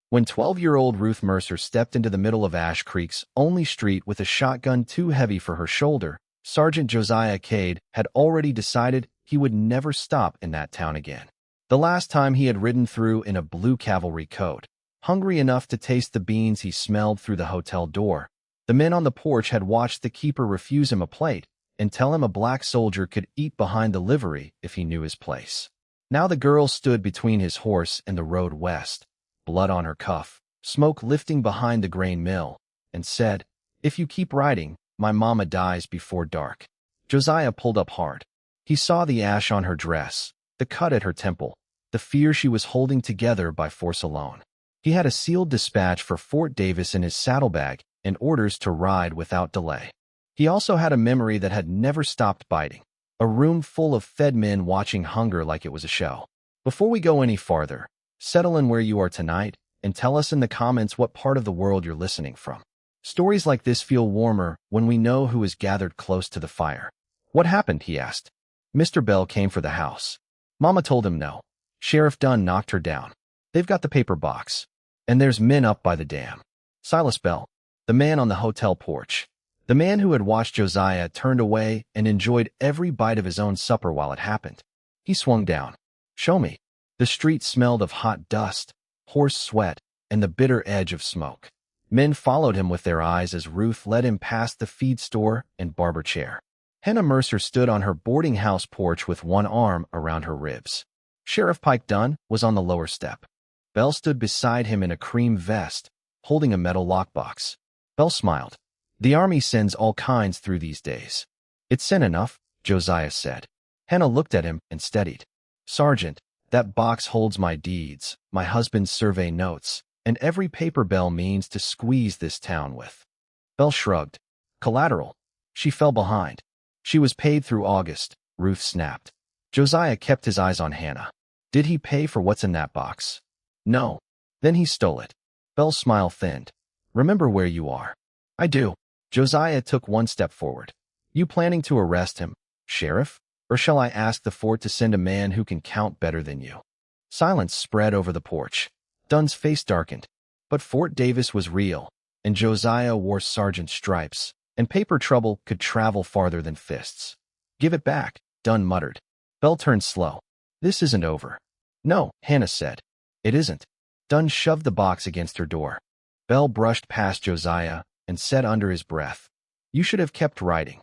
When 12-year-old Ruth Mercer stepped into the middle of Ash Creek's only street with a shotgun too heavy for her shoulder, Sergeant Josiah Cade had already decided he would never stop in that town again. The last time he had ridden through in a blue cavalry coat, hungry enough to taste the beans he smelled through the hotel door, the men on the porch had watched the keeper refuse him a plate and tell him a black soldier could eat behind the livery if he knew his place. Now the girl stood between his horse and the road west, blood on her cuff, smoke lifting behind the grain mill, and said, "If you keep riding, my mama dies before dark." Josiah pulled up hard. He saw the ash on her dress, the cut at her temple, the fear she was holding together by force alone. He had a sealed dispatch for Fort Davis in his saddlebag and orders to ride without delay. He also had a memory that had never stopped biting, a room full of fed men watching hunger like it was a show. Before we go any farther, settle in where you are tonight and tell us in the comments what part of the world you're listening from. Stories like this feel warmer when we know who is gathered close to the fire. "What happened?" he asked. "Mr. Bell came for the house. Mama told him no. Sheriff Dunne knocked her down. They've got the paper box. And there's men up by the dam." Silas Bell, the man on the hotel porch, the man who had watched Josiah, turned away and enjoyed every bite of his own supper while it happened. He swung down. "Show me." The street smelled of hot dust, horse sweat, and the bitter edge of smoke. Men followed him with their eyes as Ruth led him past the feed store and barber chair. Hannah Mercer stood on her boarding house porch with one arm around her ribs. Sheriff Pike Dunne was on the lower step. Bell stood beside him in a cream vest, holding a metal lockbox. Bell smiled. "The Army sends all kinds through these days." "It's sent enough," Josiah said. Hannah looked at him and steadied. "Sergeant, that box holds my deeds, my husband's survey notes, and every paper Bell means to squeeze this town with." Bell shrugged. "Collateral." She fell behind. "She was paid through August," Ruth snapped. Josiah kept his eyes on Hannah. "Did he pay for what's in that box?" "No." "Then he stole it." Bell's smile thinned. "Remember where you are." "I do." Josiah took one step forward. "You planning to arrest him, Sheriff? Or shall I ask the fort to send a man who can count better than you?" Silence spread over the porch. Dunne's face darkened. But Fort Davis was real, and Josiah wore sergeant's stripes, and paper trouble could travel farther than fists. "Give it back," Dunne muttered. Bell turned slow. "This isn't over." "No," Hannah said. "It isn't." Dunne shoved the box against her door. Bell brushed past Josiah and said under his breath, "You should have kept riding."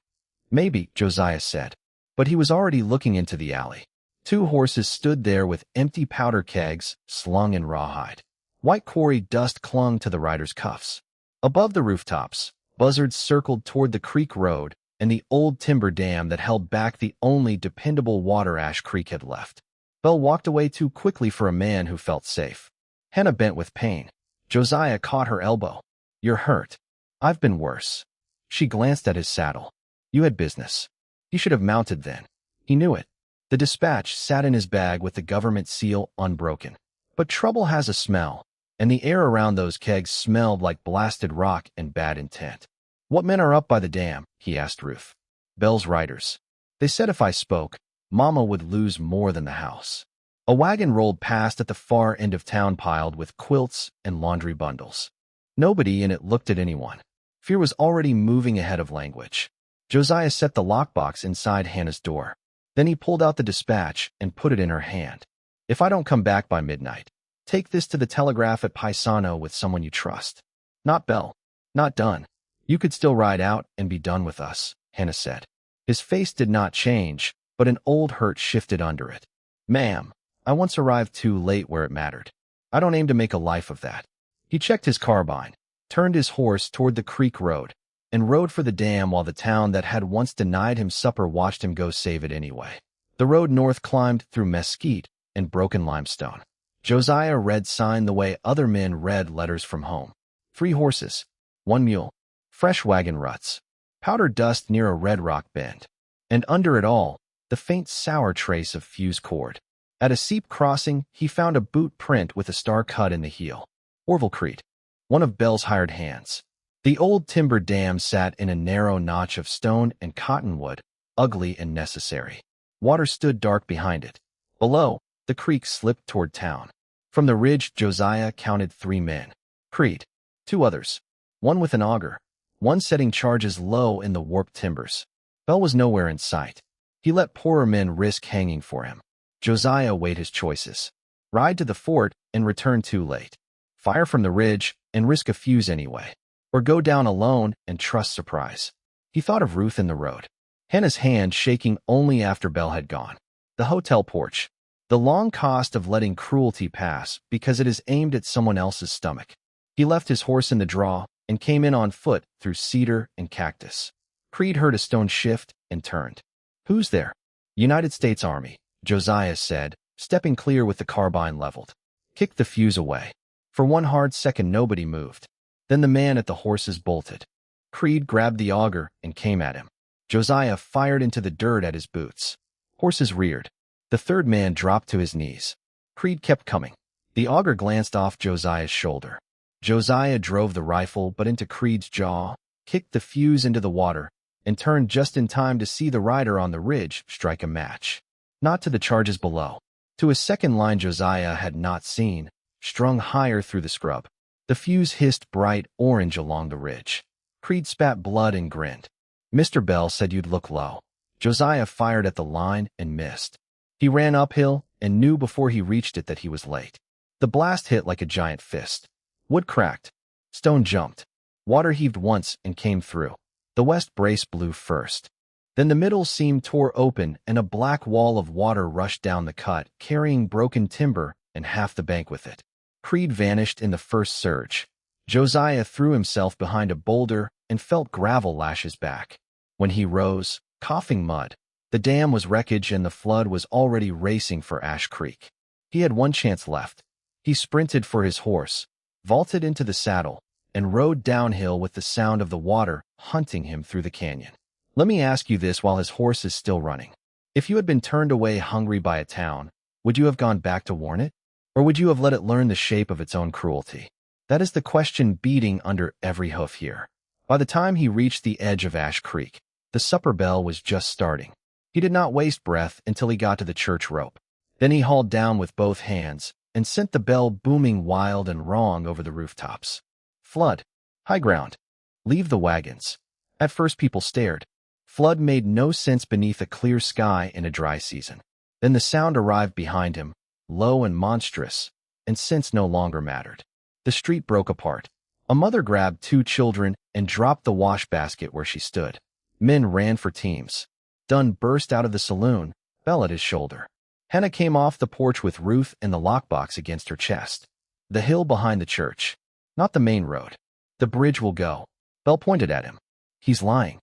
"Maybe," Josiah said. But he was already looking into the alley. Two horses stood there with empty powder kegs slung in rawhide. White quarry dust clung to the riders' cuffs. Above the rooftops, buzzards circled toward the creek road and the old timber dam that held back the only dependable water Ash Creek had left. Bell walked away too quickly for a man who felt safe. Hannah bent with pain. Josiah caught her elbow. "You're hurt." "I've been worse." She glanced at his saddle. "You had business." He should have mounted then. He knew it. The dispatch sat in his bag with the government seal unbroken. But trouble has a smell, and the air around those kegs smelled like blasted rock and bad intent. "What men are up by the dam?" he asked Ruth. "Bell's riders. They said if I spoke, Mama would lose more than the house." A wagon rolled past at the far end of town piled with quilts and laundry bundles. Nobody in it looked at anyone. Fear was already moving ahead of language. Josiah set the lockbox inside Hannah's door. Then he pulled out the dispatch and put it in her hand. "If I don't come back by midnight, take this to the telegraph at Paisano with someone you trust." "Not Bell. Not Dunne. You could still ride out and be done with us," Hannah said. His face did not change, but an old hurt shifted under it. "Ma'am, I once arrived too late where it mattered. I don't aim to make a life of that." He checked his carbine, turned his horse toward the creek road, and rode for the dam while the town that had once denied him supper watched him go save it anyway. The road north climbed through mesquite and broken limestone. Josiah read sign the way other men read letters from home. 3 horses, 1 mule, fresh wagon ruts, powder dust near a red rock bend, and under it all, the faint sour trace of fused cord. At a steep crossing, he found a boot print with a star cut in the heel. Orville-Crete, one of Bell's hired hands. The old timber dam sat in a narrow notch of stone and cottonwood, ugly and necessary. Water stood dark behind it. Below, the creek slipped toward town. From the ridge, Josiah counted 3 men. Creed. 2 others. One with an auger. One setting charges low in the warped timbers. Bell was nowhere in sight. He let poorer men risk hanging for him. Josiah weighed his choices. Ride to the fort and return too late. Fire from the ridge and risk a fuse anyway. Or go down alone and trust surprise. He thought of Ruth in the road. Hannah's hand shaking only after Bell had gone. The hotel porch. The long cost of letting cruelty pass because it is aimed at someone else's stomach. He left his horse in the draw and came in on foot through cedar and cactus. Creed heard a stone shift and turned. "Who's there?" "United States Army," Josiah said, stepping clear with the carbine leveled. Kicked the fuse away. For one hard second nobody moved. Then the man at the horses bolted. Creed grabbed the auger and came at him. Josiah fired into the dirt at his boots. Horses reared. The third man dropped to his knees. Creed kept coming. The auger glanced off Josiah's shoulder. Josiah drove the rifle but into Creed's jaw, kicked the fuse into the water, and turned just in time to see the rider on the ridge strike a match. Not to the charges below. To a second line Josiah had not seen, strung higher through the scrub. The fuse hissed bright orange along the ridge. Creed spat blood and grinned. "Mr. Bell said you'd look low." Josiah fired at the line and missed. He ran uphill and knew before he reached it that he was late. The blast hit like a giant fist. Wood cracked. Stone jumped. Water heaved once and came through. The west brace blew first. Then the middle seam tore open and a black wall of water rushed down the cut, carrying broken timber and half the bank with it. Creed vanished in the first surge. Josiah threw himself behind a boulder and felt gravel lash his back. When he rose, coughing mud, the dam was wreckage and the flood was already racing for Ash Creek. He had one chance left. He sprinted for his horse, vaulted into the saddle, and rode downhill with the sound of the water hunting him through the canyon. Let me ask you this while his horse is still running. If you had been turned away hungry by a town, would you have gone back to warn it? Or would you have let it learn the shape of its own cruelty? That is the question beating under every hoof here. By the time he reached the edge of Ash Creek, the supper bell was just starting. He did not waste breath until he got to the church rope. Then he hauled down with both hands and sent the bell booming wild and wrong over the rooftops. Flood. High ground. Leave the wagons. At first people stared. Flood made no sense beneath a clear sky in a dry season. Then the sound arrived behind him, low and monstrous, and sense no longer mattered. The street broke apart. A mother grabbed 2 children and dropped the wash basket where she stood. Men ran for teams. Dunne burst out of the saloon, Bell at his shoulder. Hannah came off the porch with Ruth and the lockbox against her chest. The hill behind the church. Not the main road. The bridge will go. Bell pointed at him. He's lying.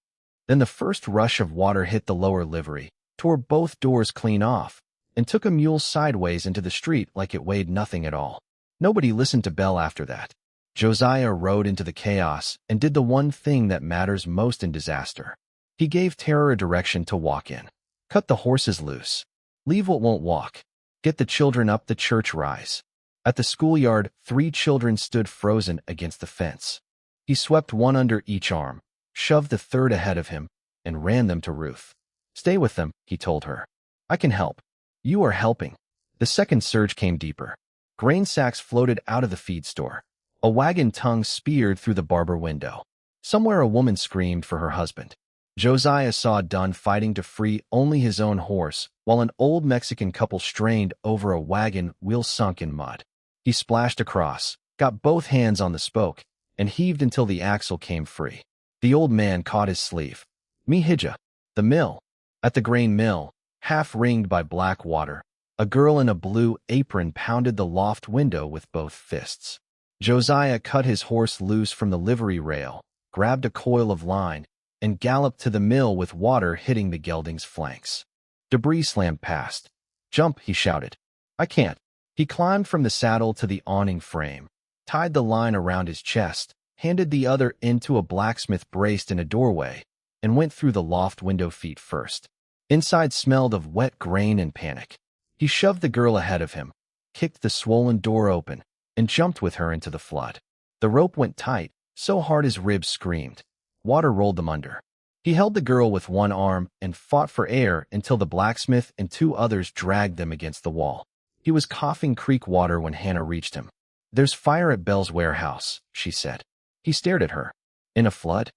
Then the first rush of water hit the lower livery, tore both doors clean off, and took a mule sideways into the street like it weighed nothing at all. Nobody listened to Bell after that. Josiah rode into the chaos and did the one thing that matters most in disaster. He gave terror a direction to walk in. Cut the horses loose. Leave what won't walk. Get the children up the church rise. At the schoolyard, 3 children stood frozen against the fence. He swept one under each arm, shoved the third ahead of him, and ran them to Ruth. "Stay with them," he told her. "I can help." "You are helping." The second surge came deeper. Grain sacks floated out of the feed store. A wagon tongue speared through the barber window. Somewhere a woman screamed for her husband. Josiah saw Dunne fighting to free only his own horse, while an old Mexican couple strained over a wagon wheel sunk in mud. He splashed across, got both hands on the spoke, and heaved until the axle came free. The old man caught his sleeve. "Mi hija." The mill. At the grain mill, half ringed by black water, a girl in a blue apron pounded the loft window with both fists. Josiah cut his horse loose from the livery rail, grabbed a coil of line, and galloped to the mill with water hitting the gelding's flanks. Debris slammed past. "Jump," he shouted. "I can't." He climbed from the saddle to the awning frame, tied the line around his chest, handed the other into a blacksmith braced in a doorway, and went through the loft window feet first. Inside smelled of wet grain and panic. He shoved the girl ahead of him, kicked the swollen door open, and jumped with her into the flood. The rope went tight, so hard his ribs screamed. Water rolled them under. He held the girl with one arm and fought for air until the blacksmith and 2 others dragged them against the wall. He was coughing creek water when Hannah reached him. "There's fire at Bell's warehouse," she said. He stared at her. "In a flood?"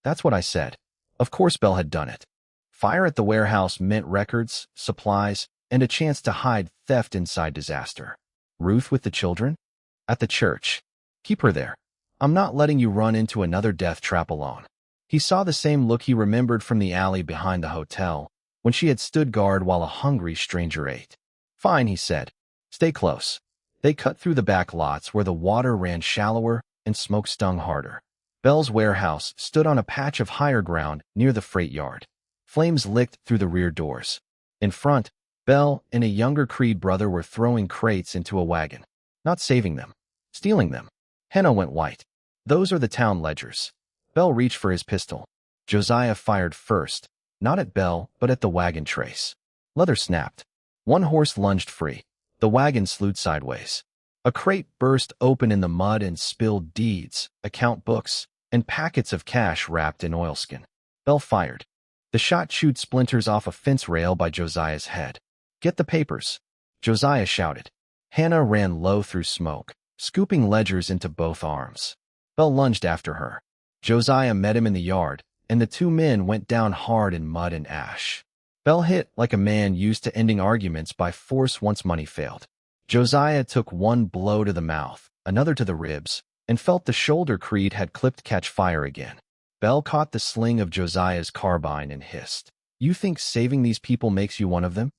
"That's what I said." Of course Bell had done it. Fire at the warehouse meant records, supplies, and a chance to hide theft inside disaster. "Ruth with the children?" "At the church. Keep her there. I'm not letting you run into another death trap alone." He saw the same look he remembered from the alley behind the hotel, when she had stood guard while a hungry stranger ate. "Fine," he said. "Stay close." They cut through the back lots where the water ran shallower and smoke stung harder. Bell's warehouse stood on a patch of higher ground near the freight yard. Flames licked through the rear doors. In front, Bell and a younger Creed brother were throwing crates into a wagon. Not saving them. Stealing them. Hannah went white. "Those are the town ledgers." Bell reached for his pistol. Josiah fired first, not at Bell, but at the wagon trace. Leather snapped. One horse lunged free. The wagon slewed sideways. A crate burst open in the mud and spilled deeds, account books, and packets of cash wrapped in oilskin. Bell fired. The shot chewed splinters off a fence rail by Josiah's head. "Get the papers," Josiah shouted. Hannah ran low through smoke, scooping ledgers into both arms. Bell lunged after her. Josiah met him in the yard, and the two men went down hard in mud and ash. Bell hit like a man used to ending arguments by force once money failed. Josiah took one blow to the mouth, another to the ribs, and felt the shoulder Creed had clipped catch fire again. Bell caught the sling of Josiah's carbine and hissed, "You think saving these people makes you one of them?"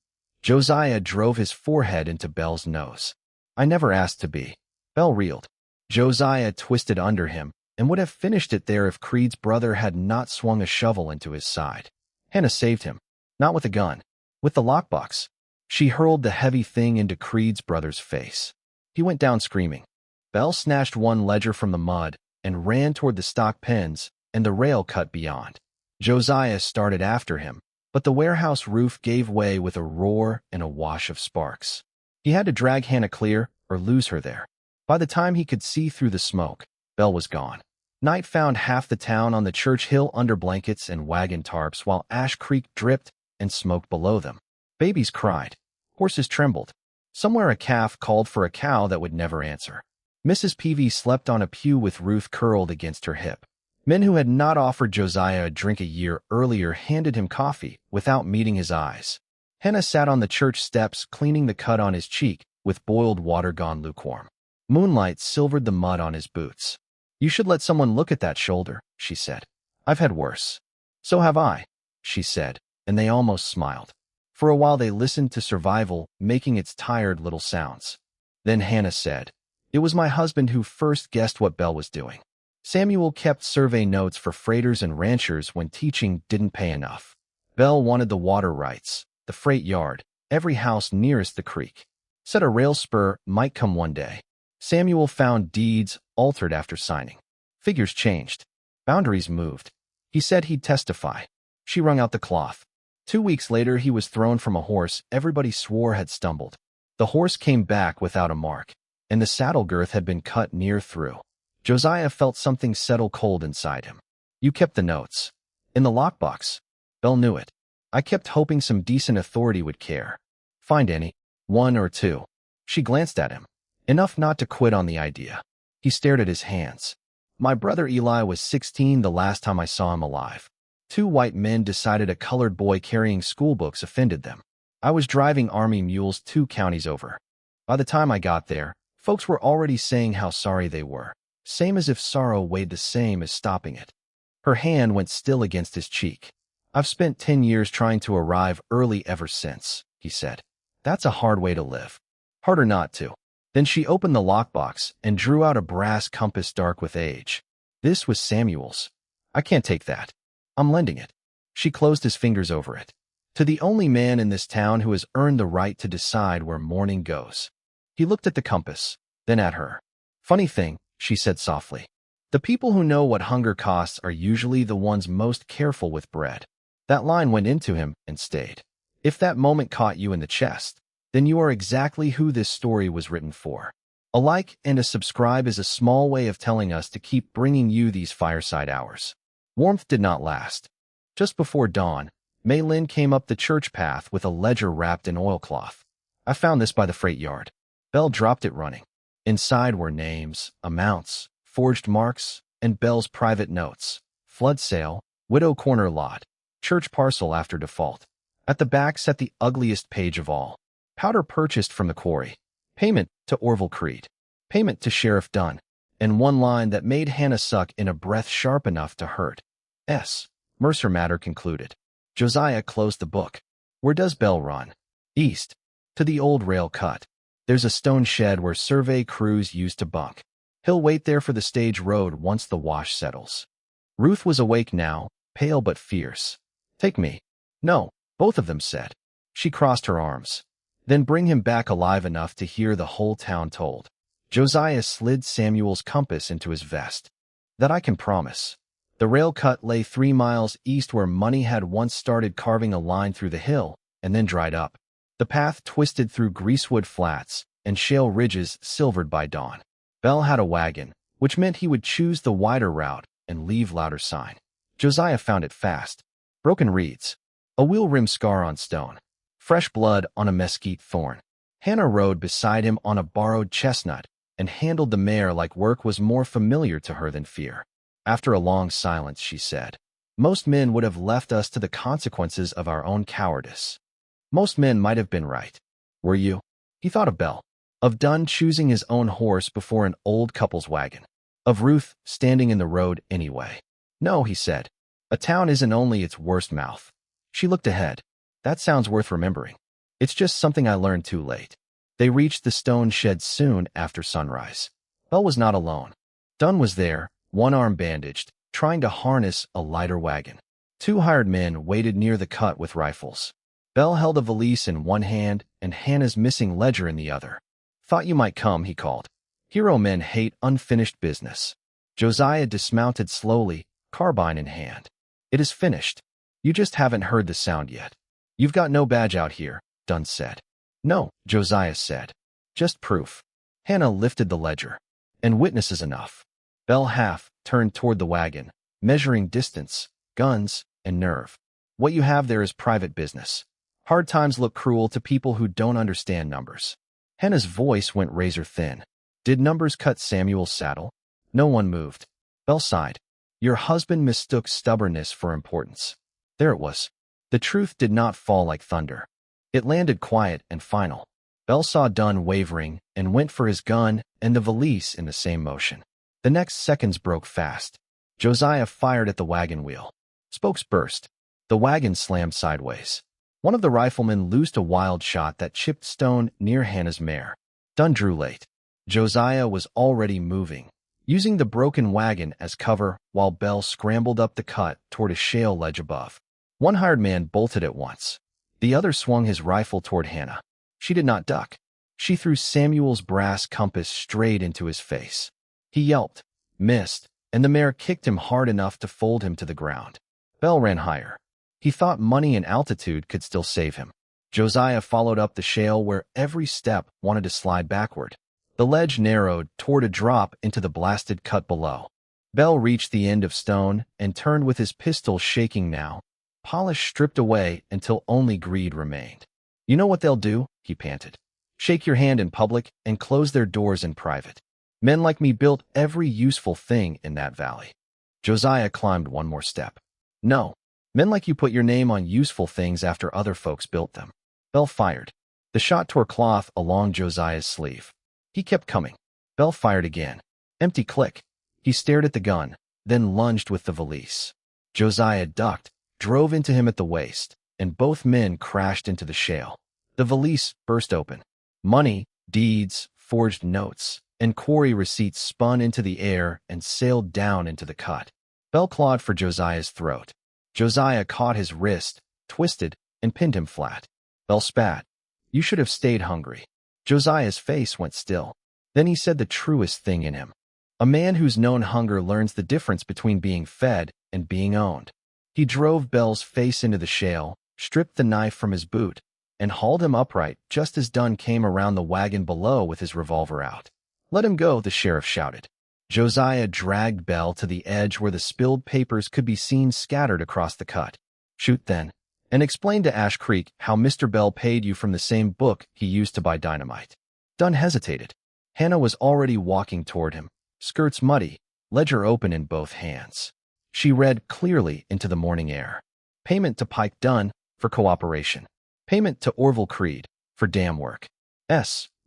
Josiah drove his forehead into Bell's nose. "I never asked to be." Bell reeled. Josiah twisted under him and would have finished it there if Creed's brother had not swung a shovel into his side. Hannah saved him. Not with a gun. With the lockbox. She hurled the heavy thing into Creed's brother's face. He went down screaming. Bell snatched one ledger from the mud and ran toward the stock pens and the rail cut beyond. Josiah started after him, but the warehouse roof gave way with a roar and a wash of sparks. He had to drag Hannah clear or lose her there. By the time he could see through the smoke, Bell was gone. Night found half the town on the church hill under blankets and wagon tarps while Ash Creek dripped and smoked below them. Babies cried. Horses trembled. Somewhere a calf called for a cow that would never answer. Mrs. Peavy slept on a pew with Ruth curled against her hip. Men who had not offered Josiah a drink a year earlier handed him coffee without meeting his eyes. Hannah sat on the church steps cleaning the cut on his cheek with boiled water gone lukewarm. Moonlight silvered the mud on his boots. "You should let someone look at that shoulder," she said. "I've had worse." "So have I," she said, and they almost smiled. For a while they listened to survival making its tired little sounds. Then Hannah said, "It was my husband who first guessed what Bell was doing. Samuel kept survey notes for freighters and ranchers when teaching didn't pay enough. Bell wanted the water rights, the freight yard, every house nearest the creek. Said a rail spur might come one day. Samuel found deeds altered after signing. Figures changed. Boundaries moved. He said he'd testify." She wrung out the cloth. 2 weeks later he was thrown from a horse everybody swore had stumbled. The horse came back without a mark, and the saddle girth had been cut near through. Josiah felt something settle cold inside him. "You kept the notes." "In the lockbox." Bell knew it. "I kept hoping some decent authority would care." "Find any?" "1 or 2. She glanced at him. Enough not to quit on the idea. He stared at his hands. "My brother Eli was 16 the last time I saw him alive. 2 white men decided a colored boy carrying school books offended them. I was driving army mules 2 counties over. By the time I got there, folks were already saying how sorry they were, same as if sorrow weighed the same as stopping it." Her hand went still against his cheek. "I've spent 10 years trying to arrive early ever since," he said. "That's a hard way to live. Harder not to." Then she opened the lockbox and drew out a brass compass dark with age. This was Samuel's. "I can't take that. I'm lending it." She closed his fingers over it. "To the only man in this town who has earned the right to decide where morning goes." He looked at the compass, then at her. "Funny thing," she said softly. "The people who know what hunger costs are usually the ones most careful with bread." That line went into him and stayed. If that moment caught you in the chest, then you are exactly who this story was written for. A like and a subscribe is a small way of telling us to keep bringing you these fireside hours. Warmth did not last. Just before dawn, May Lynn came up the church path with a ledger wrapped in oilcloth. I found this by the freight yard. Bell dropped it running. Inside were names, amounts, forged marks, and Bell's private notes. Flood sale, widow corner lot, church parcel after default. At the back sat the ugliest page of all. Powder purchased from the quarry. Payment to Orville Creed. Payment to Sheriff Dunne. And one line that made Hannah suck in a breath sharp enough to hurt. S. Mercer matter concluded. Josiah closed the book. Where does Bell run? East. To the old rail cut. There's a stone shed where survey crews used to bunk. He'll wait there for the stage road once the wash settles. Ruth was awake now, pale but fierce. Take me. No, both of them said. She crossed her arms. Then bring him back alive enough to hear the whole town told. Josiah slid Samuel's compass into his vest. That I can promise. The rail cut lay 3 miles east where Money had once started carving a line through the hill, and then dried up. The path twisted through greasewood flats and shale ridges silvered by dawn. Bell had a wagon, which meant he would choose the wider route and leave louder sign. Josiah found it fast. Broken reeds. A wheel rim scar on stone. Fresh blood on a mesquite thorn. Hannah rode beside him on a borrowed chestnut and handled the mare like work was more familiar to her than fear. After a long silence, she said, "Most men would have left us to the consequences of our own cowardice." Most men might have been right. Were you? He thought of Bell. Of Dunne choosing his own horse before an old couple's wagon. Of Ruth standing in the road anyway. No, he said. A town isn't only its worst mouth. She looked ahead. That sounds worth remembering. It's just something I learned too late. They reached the stone shed soon after sunrise. Bell was not alone. Dunne was there, one arm bandaged, trying to harness a lighter wagon. 2 hired men waited near the cut with rifles. Bell held a valise in one hand and Hannah's missing ledger in the other. "Thought you might come," he called. Hero men hate unfinished business. Josiah dismounted slowly, carbine in hand. "It is finished. You just haven't heard the sound yet." "You've got no badge out here," Dunne said. "No," Josiah said. "Just proof." Hannah lifted the ledger. "And witnesses enough." Bell half turned toward the wagon, measuring distance, guns, and nerve. "What you have there is private business. Hard times look cruel to people who don't understand numbers." Hannah's voice went razor thin. "Did numbers cut Samuel's saddle?" No one moved. Bell sighed. "Your husband mistook stubbornness for importance." There it was. The truth did not fall like thunder. It landed quiet and final. Bell saw Dunne wavering and went for his gun and the valise in the same motion. The next seconds broke fast. Josiah fired at the wagon wheel. Spokes burst. The wagon slammed sideways. One of the riflemen loosed a wild shot that chipped stone near Hannah's mare. Dunne drew late. Josiah was already moving, using the broken wagon as cover while Bell scrambled up the cut toward a shale ledge above. One hired man bolted at once. The other swung his rifle toward Hannah. She did not duck. She threw Samuel's brass compass straight into his face. He yelped, missed, and the mare kicked him hard enough to fold him to the ground. Bell ran higher. He thought money and altitude could still save him. Josiah followed up the shale where every step wanted to slide backward. The ledge narrowed toward a drop into the blasted cut below. Bell reached the end of stone and turned with his pistol shaking now, polish stripped away until only greed remained. "You know what they'll do?" he panted. "Shake your hand in public and close their doors in private. Men like me built every useful thing in that valley." Josiah climbed one more step. "No. Men like you put your name on useful things after other folks built them." Bell fired. The shot tore cloth along Josiah's sleeve. He kept coming. Bell fired again. Empty click. He stared at the gun, then lunged with the valise. Josiah ducked, drove into him at the waist, and both men crashed into the shale. The valise burst open. Money, deeds, forged notes, and quarry receipts spun into the air and sailed down into the cut. Bell clawed for Josiah's throat. Josiah caught his wrist, twisted, and pinned him flat. Bell spat. "You should have stayed hungry." Josiah's face went still. Then he said the truest thing in him. A man who's known hunger learns the difference between being fed and being owned. He drove Bell's face into the shale, stripped the knife from his boot, and hauled him upright just as Dunne came around the wagon below with his revolver out. "Let him go," the sheriff shouted. Josiah dragged Bell to the edge where the spilled papers could be seen scattered across the cut. "Shoot then." and explain to Ash Creek how Mr. Bell paid you from the same book he used to buy dynamite. Dunne hesitated. Hannah was already walking toward him, skirts muddy, ledger open in both hands. She read clearly into the morning air. Payment to Pike Dunne for cooperation. Payment to Orville Creed for dam work.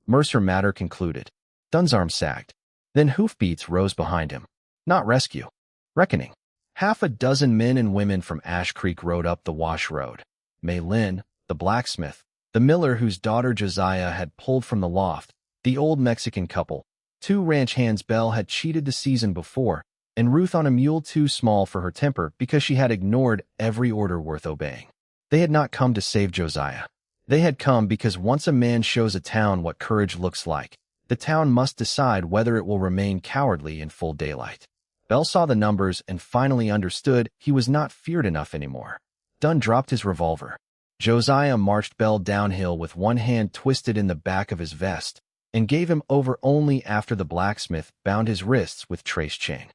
Mercer matter concluded. Dunne's arm sagged. Then hoofbeats rose behind him. Not rescue. Reckoning. Half a dozen men and women from Ash Creek rode up the wash road. May Lynn, the blacksmith, the miller whose daughter Josiah had pulled from the loft, the old Mexican couple, 2 ranch hands Bell had cheated the season before, and Ruth on a mule too small for her temper because she had ignored every order worth obeying. They had not come to save Josiah. They had come because once a man shows a town what courage looks like, the town must decide whether it will remain cowardly in full daylight. Bell saw the numbers and finally understood he was not feared enough anymore. Dunne dropped his revolver. Josiah marched Bell downhill with one hand twisted in the back of his vest and gave him over only after the blacksmith bound his wrists with trace chain.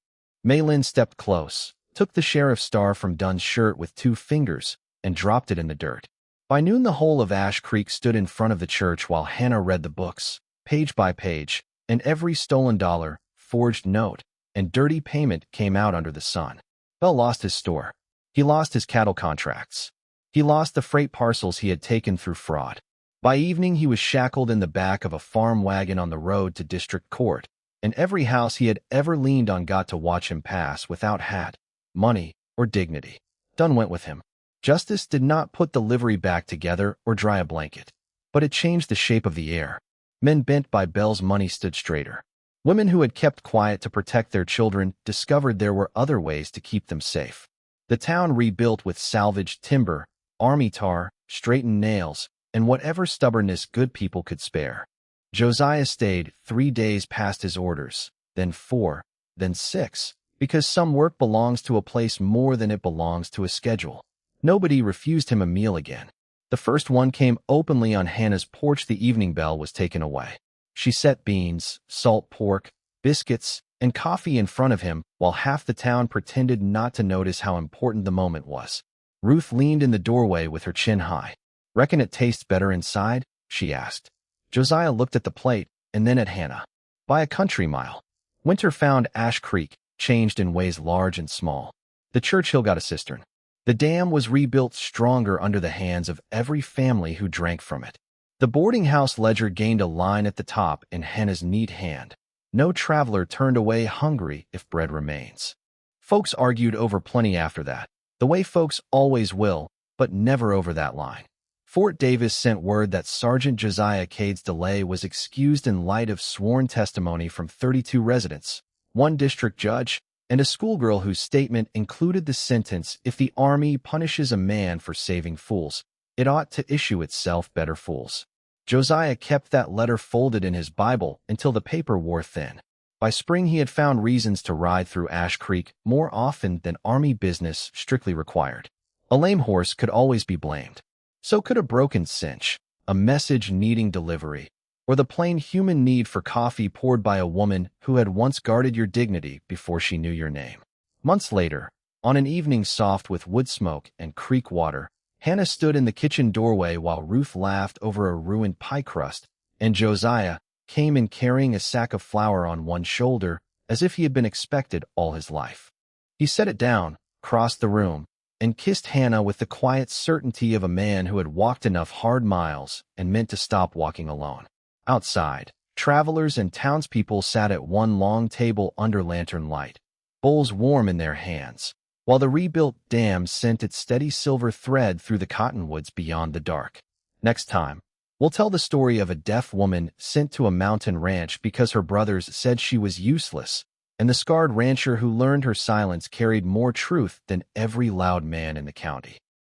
Maylin stepped close, took the sheriff's star from Dunne's shirt with 2 fingers, and dropped it in the dirt. By noon the whole of Ash Creek stood in front of the church while Hannah read the books, page by page, and every stolen dollar, forged note, and dirty payment came out under the sun. Bell lost his store. He lost his cattle contracts. He lost the freight parcels he had taken through fraud. By evening he was shackled in the back of a farm wagon on the road to district court, and every house he had ever leaned on got to watch him pass without hat, money, or dignity. Dunne went with him. Justice did not put the livery back together or dry a blanket, but it changed the shape of the air. Men bent by Bell's money stood straighter. Women who had kept quiet to protect their children discovered there were other ways to keep them safe. The town rebuilt with salvaged timber, army tar, straightened nails, and whatever stubbornness good people could spare. Josiah stayed 3 days past his orders, then 4, then 6, because some work belongs to a place more than it belongs to a schedule. Nobody refused him a meal again. The first one came openly on Hannah's porch the evening Bell was taken away. She set beans, salt pork, biscuits, and coffee in front of him while half the town pretended not to notice how important the moment was. Ruth leaned in the doorway with her chin high. "Reckon it tastes better inside?" she asked. Josiah looked at the plate and then at Hannah. By a country mile. Winter found Ash Creek, changed in ways large and small. The Churchill got a cistern. The dam was rebuilt stronger under the hands of every family who drank from it. The boarding house ledger gained a line at the top in Hannah's neat hand. No traveler turned away hungry if bread remains. Folks argued over plenty after that, the way folks always will, but never over that line. Fort Davis sent word that Sergeant Josiah Cade's delay was excused in light of sworn testimony from 32 residents, 1 district judge, and a schoolgirl whose statement included the sentence, "If the Army punishes a man for saving fools, it ought to issue itself better fools." Josiah kept that letter folded in his Bible until the paper wore thin. By spring he had found reasons to ride through Ash Creek more often than Army business strictly required. A lame horse could always be blamed. So could a broken cinch, a message needing delivery, or the plain human need for coffee poured by a woman who had once guarded your dignity before she knew your name. Months later, on an evening soft with wood smoke and creek water, Hannah stood in the kitchen doorway while Ruth laughed over a ruined pie crust, and Josiah came in carrying a sack of flour on one shoulder as if he had been expected all his life. He set it down, crossed the room, and kissed Hannah with the quiet certainty of a man who had walked enough hard miles and meant to stop walking alone. Outside, travelers and townspeople sat at one long table under lantern light, bowls warm in their hands, while the rebuilt dam sent its steady silver thread through the cottonwoods beyond the dark. Next time, we'll tell the story of a deaf woman sent to a mountain ranch because her brothers said she was useless, and the scarred rancher who learned her silence carried more truth than every loud man in the county.